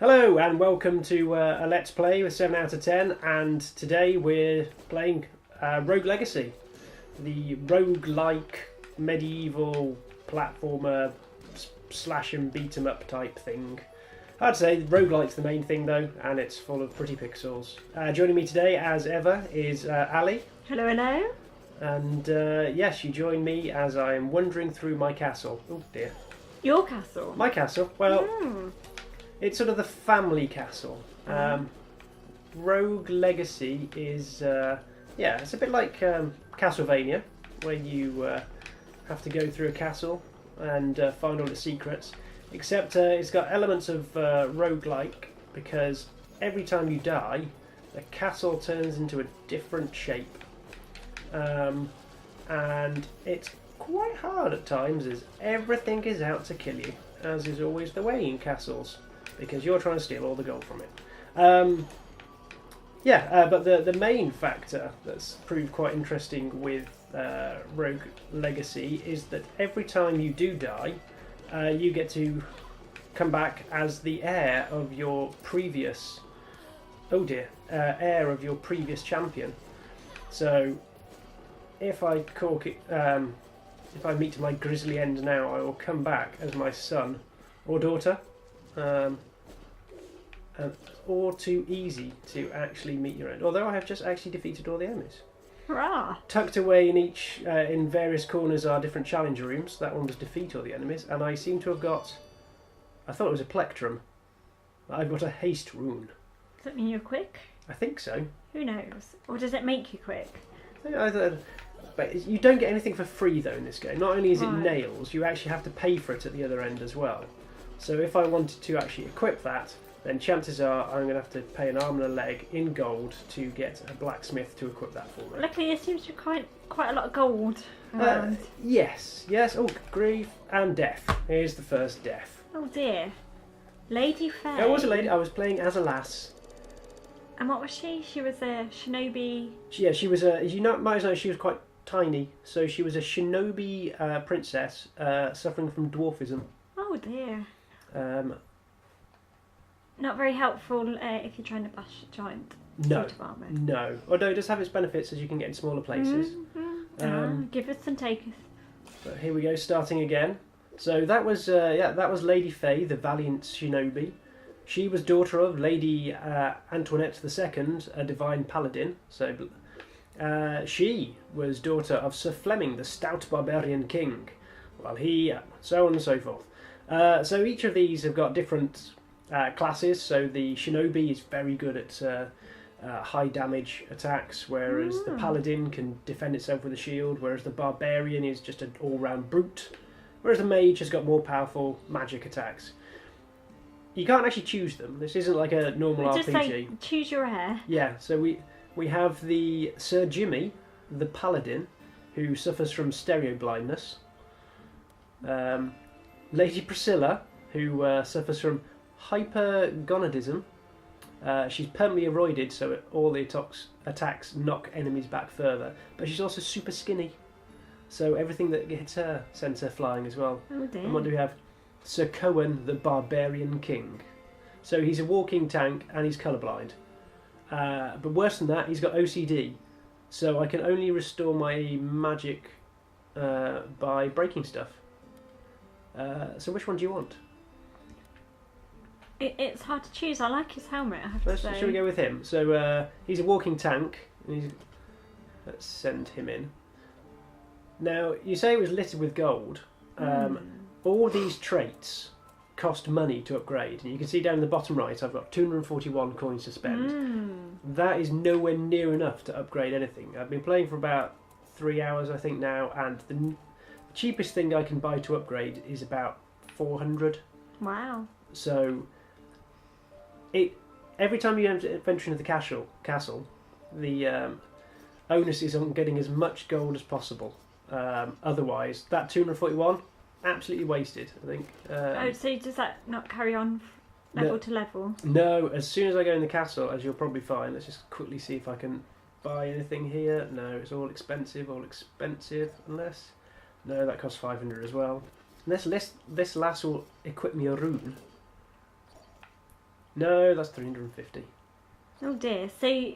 Hello and welcome to a Let's Play with 7 out of 10, and today we're playing Rogue Legacy, the rogue-like medieval platformer slash and beat 'em up type thing. I'd say roguelite's the main thing though, and it's full of pretty pixels. Joining me today as ever is Ali. Hello, hello. And yes, you join me as I'm wandering through my castle. Oh dear. Your castle? My castle? Well, it's sort of the family castle. Rogue Legacy is, it's a bit like Castlevania, where you have to go through a castle and find all the secrets. Except it's got elements of roguelike, because every time you die, the castle turns into a different shape. And it's quite hard at times, as everything is out to kill you, as is always the way in castles, because you're trying to steal all the gold from it. But the main factor that's proved quite interesting with Rogue Legacy is that every time you do die, you get to come back as the heir of your previous... heir of your previous champion. So, if I if I meet my grisly end now, I will come back as my son or daughter. Or too easy to actually meet your end. Although I have just actually defeated all the enemies. Hurrah! Tucked away in in various corners are different challenge rooms. That one was defeat all the enemies, and I seem to have got... I thought it was a plectrum. I've got a haste rune. Does that mean you're quick? I think so. Who knows? Or does it make you quick? But you don't get anything for free though in this game. Not only is it Right. nails, you actually have to pay for it at the other end as well. So if I wanted to actually equip that, then chances are I'm going to have to pay an arm and a leg in gold to get a blacksmith to equip that for me. Luckily, there seems to be quite a lot of gold around. Yes. Oh, grief and death. Here's the first death. Oh dear. Lady Faye. There was a lady. I was playing as a lass. And what was she? She was a shinobi... She was a... You might know she was quite tiny. So she was a shinobi princess suffering from dwarfism. Oh dear. Um, Not very helpful if you're trying to bash a giant No, suit of armour. no. Although it does have its benefits, as you can get in smaller places. Give us and take us. But here we go, starting again. So that was Lady Faye, the valiant shinobi. She was daughter of Lady Antoinette II, a divine paladin. So she was daughter of Sir Fleming, the stout barbarian king. While he, so on and so forth. So each of these have got different classes. So the shinobi is very good at high damage attacks, whereas the paladin can defend itself with a shield, whereas the barbarian is just an all-round brute, whereas the mage has got more powerful magic attacks. You can't actually choose them. This isn't like a normal Just RPG. say, choose your heir. Yeah, so we have the Sir Jimmy, the paladin, who suffers from stereo blindness. Lady Priscilla, who suffers from hypergonadism. She's permanently eroded, so all the attacks knock enemies back further. But she's also super skinny, so everything that hits her sends her flying as well. Oh dear. And what do we have? Sir Cohen, the Barbarian King. So he's a walking tank and he's colourblind. But worse than that, he's got OCD. So I can only restore my magic by breaking stuff. So which one do you want? It's hard to choose. I like his helmet, I have to say. Shall we go with him? So he's a walking tank. Let's send him in. Now, you say it was littered with gold. All these traits cost money to upgrade. And you can see down in the bottom right, I've got 241 coins to spend. That is nowhere near enough to upgrade anything. I've been playing for about 3 hours, I think, now, and the cheapest thing I can buy to upgrade is about 400. Wow. So, every time you venture into the castle, the onus is on getting as much gold as possible. Otherwise, that 241, absolutely wasted, I think. So does that not carry on level to level? No, as soon as I go in the castle, as you'll probably find, let's just quickly see if I can buy anything here. No, it's all expensive, unless... No, that costs 500 as well. Unless this lass will equip me a rune. No, that's 350. Oh dear. So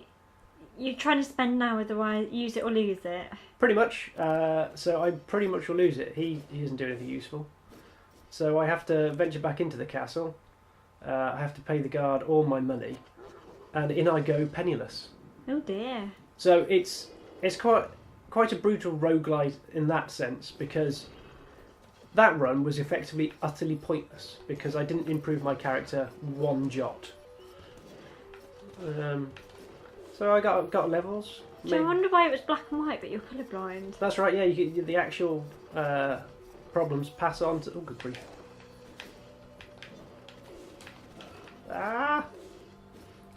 you're trying to spend now, otherwise use it or lose it. Pretty much. So I pretty much will lose it. He doesn't do anything useful. So I have to venture back into the castle. I have to pay the guard all my money, and in I go penniless. Oh dear. So it's quite a brutal roguelite in that sense, because that run was effectively utterly pointless because I didn't improve my character one jot. So I got levels. So I wonder why it was black and white, but you're colourblind. That's right. Yeah, the actual problems pass on to. Oh, good grief!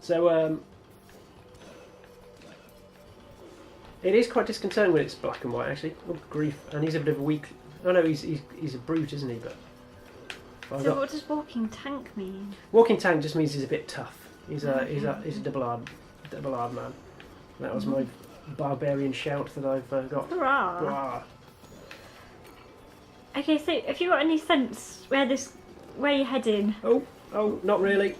So it is quite disconcerting when it's black and white, actually. Oh, grief! And he's a bit of a weak. Oh no, he's a brute, isn't he? But so what does walking tank mean? Walking tank just means he's a bit tough. He's a double hard man. That was my barbarian shout that I've got. Hurrah! Hurrah. Okay, so have you got any sense where you're heading? Oh, not really.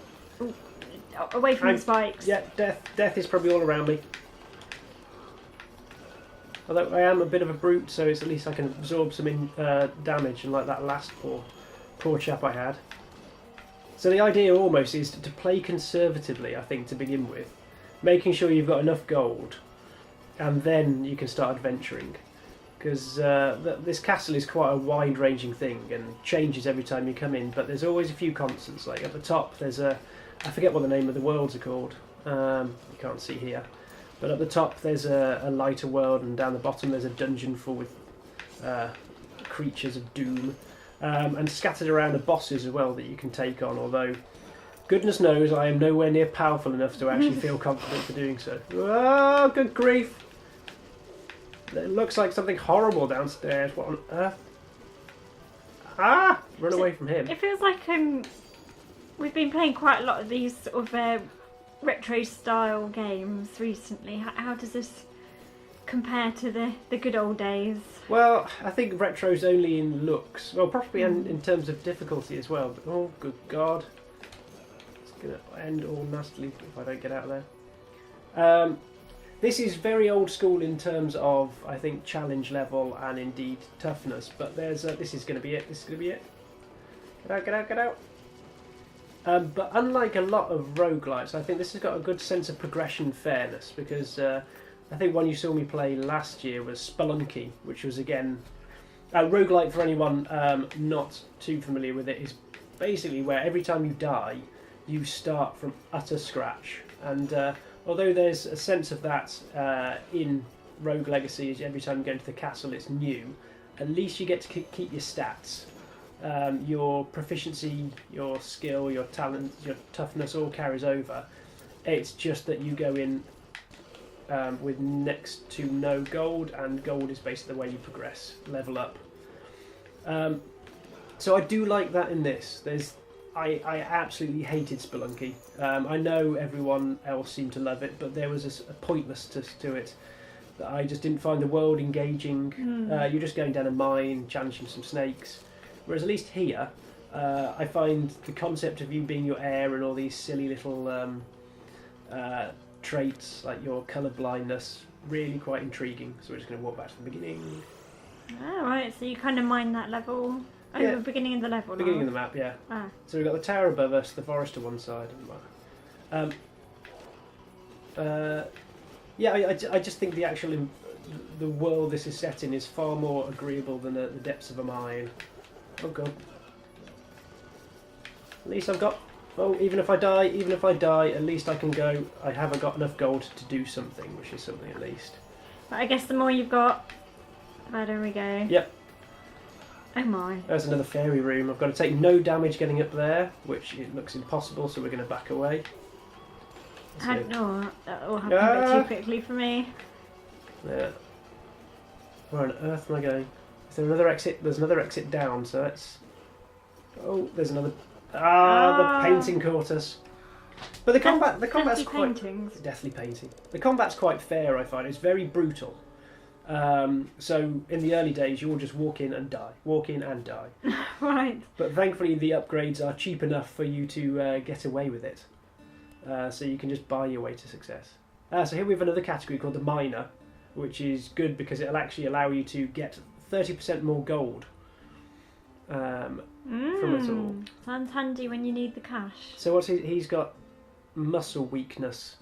Away from the spikes. Yeah, death is probably all around me. Although I am a bit of a brute, so it's at least I can absorb some damage, and like that last poor chap I had. So the idea almost is to play conservatively, I think, to begin with, making sure you've got enough gold, and then you can start adventuring. Because this castle is quite a wide-ranging thing and changes every time you come in, but there's always a few constants. Like at the top, there's I forget what the name of the worlds are called. You can't see here. But at the top there's a lighter world, and down the bottom there's a dungeon full with creatures of doom. And scattered around are bosses as well that you can take on, although goodness knows I am nowhere near powerful enough to actually feel confident for doing so. Oh, good grief! It looks like something horrible downstairs. What on earth? Run away from him. It feels like we've been playing quite a lot of these sort of retro style games recently. How does this compare to the good old days? Well, I think retro's only in looks. Well, probably in terms of difficulty as well. But, oh, good God. It's going to end all nastily if I don't get out of there. This is very old school in terms of, I think, challenge level and indeed toughness. But there's this is going to be it. This is going to be it. Get out, get out, get out. But unlike a lot of roguelites, I think this has got a good sense of progression fairness, because I think one you saw me play last year was Spelunky, which was again roguelite. For anyone not too familiar with it, is basically where every time you die you start from utter scratch, and although there's a sense of that in Rogue Legacy, as every time you go into the castle it's new, at least you get to keep your stats. Your proficiency, your skill, your talent, your toughness all carries over. It's just that you go in with next to no gold, and gold is basically the way you progress, level up. So I do like that in this. I absolutely hated Spelunky. I know everyone else seemed to love it, but there was a pointlessness to it that I just didn't find the world engaging. You're just going down a mine, challenging some snakes. Whereas at least here, I find the concept of you being your heir and all these silly little traits like your colour blindness really quite intriguing. So we're just going to walk back to the beginning. Alright, so you kind of mine that level. Oh, Yeah. the beginning of the level. Beginning of the map, yeah. So we've got the tower above us, the forest to one side. I just think the actual the world this is set in is far more agreeable than the depths of a mine. Oh god. At least I've got. Oh, even if I die, at least I can go. I haven't got enough gold to do something, which is something at least. But I guess the more you've got, the better we go. Yep. Oh my. There's another fairy room. I've got to take no damage getting up there, which it looks impossible, so we're going to back away. No, that all happened a bit too quickly for me. Yeah. Where on earth am I going? Is there another exit? There's another exit down, so that's... Oh, there's another... the painting caught us. But the combat's quite... Paintings. Deathly painting. The combat's quite fair, I find. It's very brutal. So in the early days, you'll just walk in and die. Walk in and die. Right. But thankfully, the upgrades are cheap enough for you to get away with it. So you can just buy your way to success. So here we have another category called the miner, which is good because it'll actually allow you to get 30% more gold from it all. Sounds handy when you need the cash. So what's he's got muscle weakness,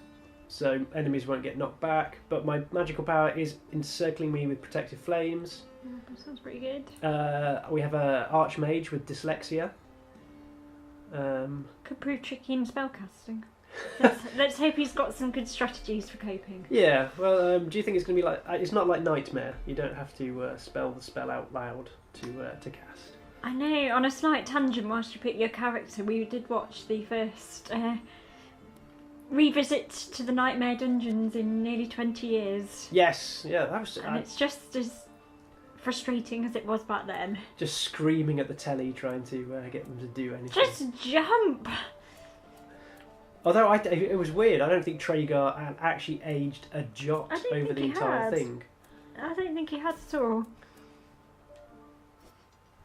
so enemies won't get knocked back. But my magical power is encircling me with protective flames. That sounds pretty good. We have a archmage with dyslexia. Could prove tricky in spellcasting. Let's hope he's got some good strategies for coping. Yeah, well, do you think it's going to be like... it's not like Nightmare. You don't have to spell the spell out loud to cast. I know, on a slight tangent, whilst you pick your character, we did watch the first revisit to the Nightmare Dungeons in nearly 20 years. Yes, yeah, that was... And it's just as frustrating as it was back then. Just screaming at the telly, trying to get them to do anything. Just jump! Although it was weird, I don't think Traeger had actually aged a jot over the entire thing. I don't think he had at all.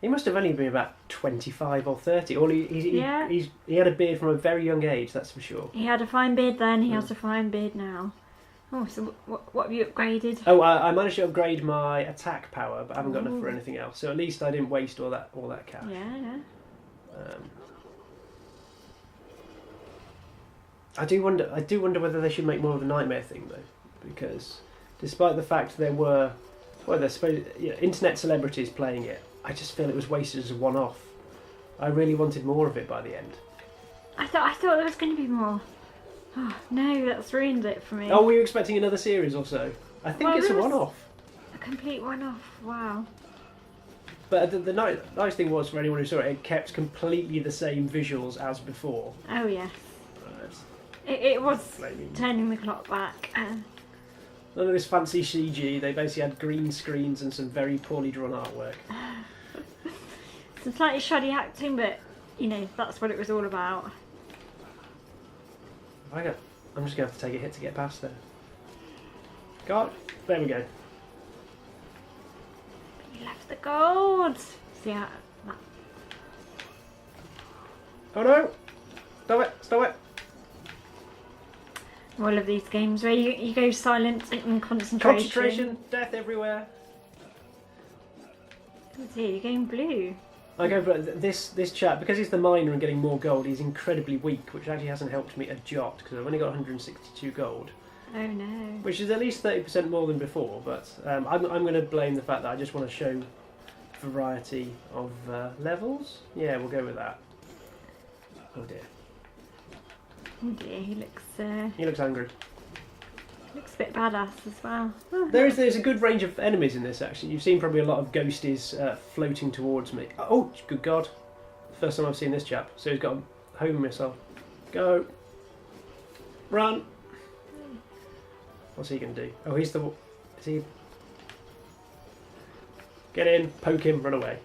He must have only been about 25 or 30. Or he had a beard from a very young age, that's for sure. He had a fine beard then, he has a fine beard now. Oh, so what have you upgraded? Oh, I managed to upgrade my attack power, but I haven't got enough for anything else. So at least I didn't waste all that cash. Yeah. I do wonder whether they should make more of a Nightmare thing though, because despite the fact there were, internet celebrities playing it, I just feel it was wasted as a one-off. I really wanted more of it by the end. I thought there was going to be more. Oh no, that's ruined it for me. Oh, were you expecting another series or so? I think it's a one-off. A complete one-off. Wow. But the nice thing was, for anyone who saw it, it kept completely the same visuals as before. Oh yes. It was flaming. Turning the clock back. None of this fancy CG. They basically had green screens and some very poorly drawn artwork. Some slightly shoddy acting, but that's what it was all about. I'm just going to have to take a hit to get past there. God, there we go. You left the gold. See how that. Oh no! Stop it! All of these games where you go silent in concentration. Concentration, death everywhere. Oh dear, you're going blue. Okay, but this chap, because he's the miner and getting more gold, he's incredibly weak, which actually hasn't helped me a jot, because I've only got 162 gold. Oh no. Which is at least 30% more than before, but I'm going to blame the fact that I just want to show variety of levels. Yeah, we'll go with that. Oh dear. Oh dear, he looks angry. Looks a bit badass as well. There's a good range of enemies in this actually. You've seen probably a lot of ghosties floating towards me. Oh, good God. First time I've seen this chap. So he's got a home missile. Go. Run. What's he going to do? Oh, is he... Get in, poke him, run away.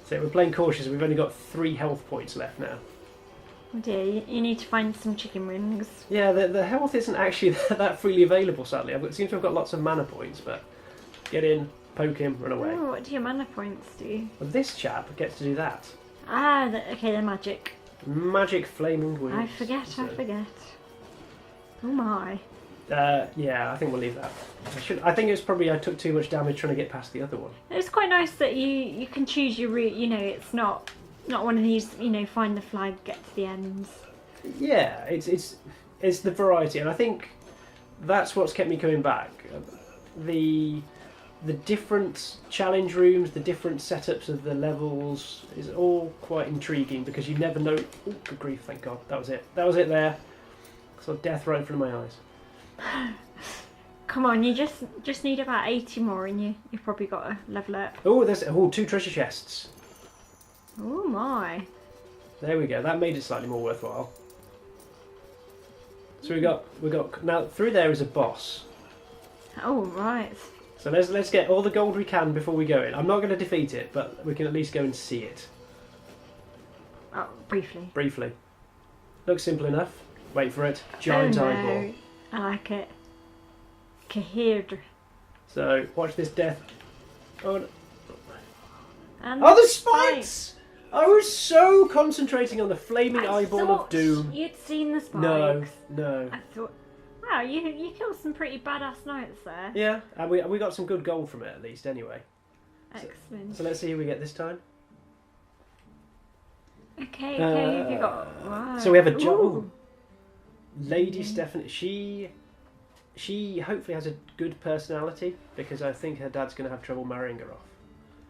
So we're playing cautious. We've only got 3 health points left now. Oh dear, you need to find some chicken wings. Yeah, the health isn't actually that freely available, sadly. It seems to have got lots of mana points, but get in, poke him, run away. Oh, what do your mana points do? Well, this chap gets to do that. Ah, okay, they're magic. Magic flaming wounds. I forget. Oh my. Yeah, I think we'll leave that. I think it's probably I took too much damage trying to get past the other one. It's quite nice that you can choose your route. It's not one of these. Find the flag, get to the ends. Yeah, it's the variety, and I think that's what's kept me coming back. The different challenge rooms, the different setups of the levels is all quite intriguing because you never know. Oh, good grief! Thank God, that was it. That was it there. So death right in front of my eyes. Come on, you just need about 80 more and you've probably got a level up. Oh, there's 2 treasure chests. Oh my. There we go. That made it slightly more worthwhile. So we got now through there is a boss. Oh right. So let's get all the gold we can before we go in. I'm not going to defeat it, but we can at least go and see it. Oh, briefly. Briefly. Looks simple enough. Wait for it. Giant eyeball. I like it. Cahir. So watch this death. Oh, no. And Oh, the spikes! I was so concentrating on the flaming eyeball of doom. You'd seen the spikes. No. I thought, wow, you killed some pretty badass knights there. Yeah, and we got some good gold from it at least. Anyway. Excellent. So let's see who we get this time. Okay, who you got? Wow. So we have a job. Lady Stephanie. She hopefully has a good personality because I think her dad's going to have trouble marrying her off.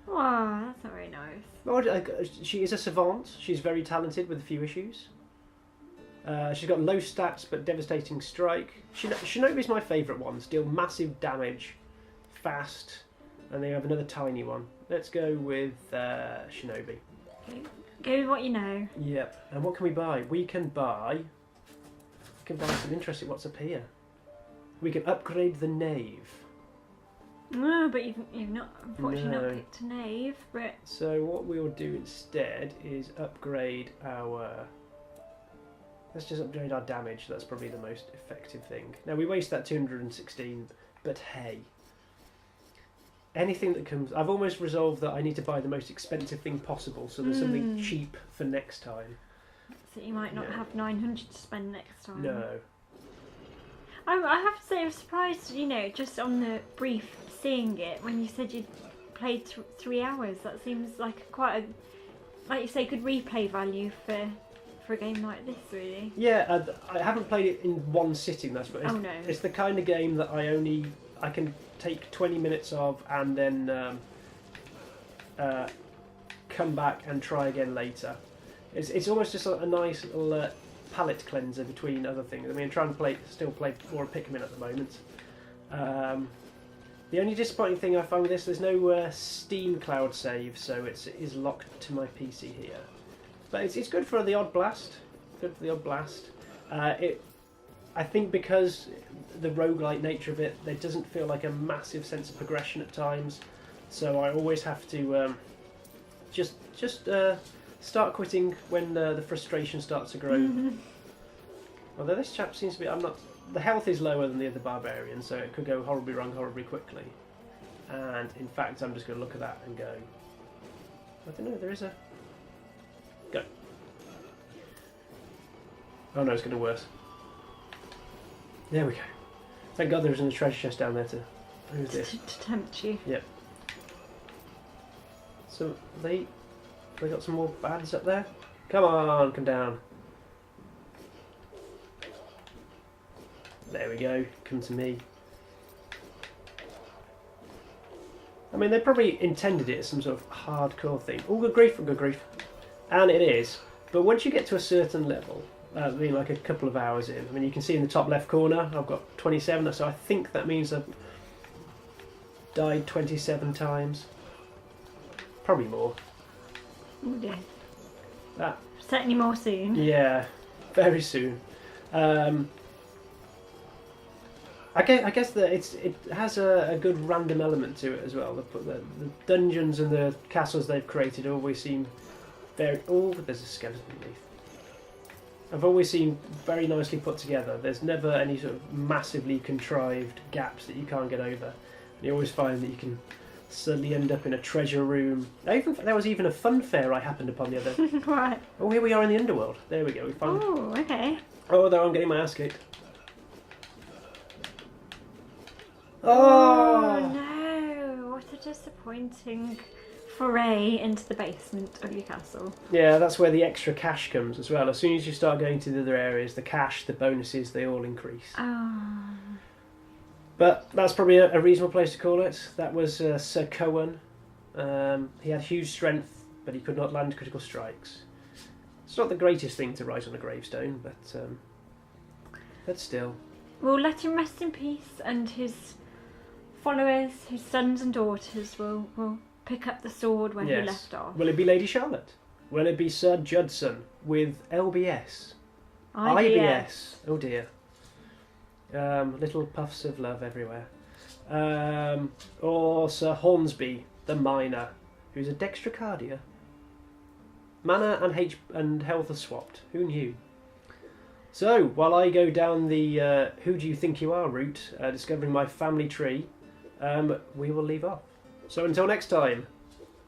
Wow, that's not very nice. Well, she is a savant. She's very talented with a few issues. She's got low stats but devastating strike. Shinobi's my favourite one. Deal massive damage, fast, and they have another tiny one. Let's go with Shinobi. Okay. Go with what you know. Yep. And what can we buy? We can buy some interesting. What's up here? We can upgrade the knave. No, but you've not unfortunately No. not picked a knave. But So what we'll do instead is upgrade our. Let's just upgrade our damage. That's probably the most effective thing. Now we waste that 216, but hey. Anything that comes... I've almost resolved that I need to buy the most expensive thing possible, so there's something cheap for next time. so you might not have 900 to spend next time. No. I have to say, I was surprised. Just on the brief seeing it when you said you'd played 3 hours. That seems like quite a, like you say, good replay value for a game like this, really. Yeah, I haven't played it in one sitting. That's what. Oh no. It's the kind of game that I can take 20 minutes of and then come back and try again later. It's almost just a nice little palate cleanser between other things. I mean, I'm trying to still play more Pikmin at the moment. The only disappointing thing I found with this, there's no Steam cloud save, so it is locked to my PC here. But it's good for the odd blast. I think because the roguelite nature of it, there doesn't feel like a massive sense of progression at times. So I always have to just start quitting when the frustration starts to grow. Although this chap seems to be... The health is lower than the other barbarian, so it could go horribly wrong horribly quickly. And in fact, I'm just going to look at that and go... I don't know, there is a... Go. Oh no, it's going to worse. There we go. Thank God there isn't a treasure chest down there to... Who's this? To tempt you. Yep. So they got some more bads up there? Come on, come down. There we go, come to me. I mean, they probably intended it as some sort of hardcore thing. Oh, good grief, good grief. And it is. But once you get to a certain level, I mean, like a couple of hours in, I mean, you can see in the top left corner, I've got 27, so I think that means I've died 27 times. Probably more. Oh dear. That. Certainly more soon. Yeah, very soon. I guess that it has a good random element to it as well. The dungeons and the castles they've created always seem very... Oh, there's a skeleton beneath. I've always seen very nicely put together. There's never any sort of massively contrived gaps that you can't get over. You always find that you can suddenly end up in a treasure room. There was even a fun fair I happened upon the other... Right. Oh, here we are in the underworld. There we go. We found... Oh, okay. Oh, there I'm getting my ass kicked. Oh no! What a disappointing foray into the basement of your castle. Yeah, that's where the extra cash comes as well. As soon as you start going to the other areas, the cash, the bonuses, they all increase. Oh. But that's probably a reasonable place to call it. That was Sir Cohen. He had huge strength, but he could not land critical strikes. It's not the greatest thing to write on a gravestone, but still. We'll let him rest in peace, and his followers, his sons and daughters, will pick up the sword where he left off. Will it be Lady Charlotte? Will it be Sir Judson with LBS? IBS. Oh dear. Little puffs of love everywhere. Or Sir Hornsby, the miner, who's a dextrocardia. Mana and health are swapped. Who knew? So, while I go down the who do you think you are route, discovering my family tree, we will leave off. So until next time,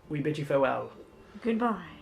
we bid you farewell. Goodbye.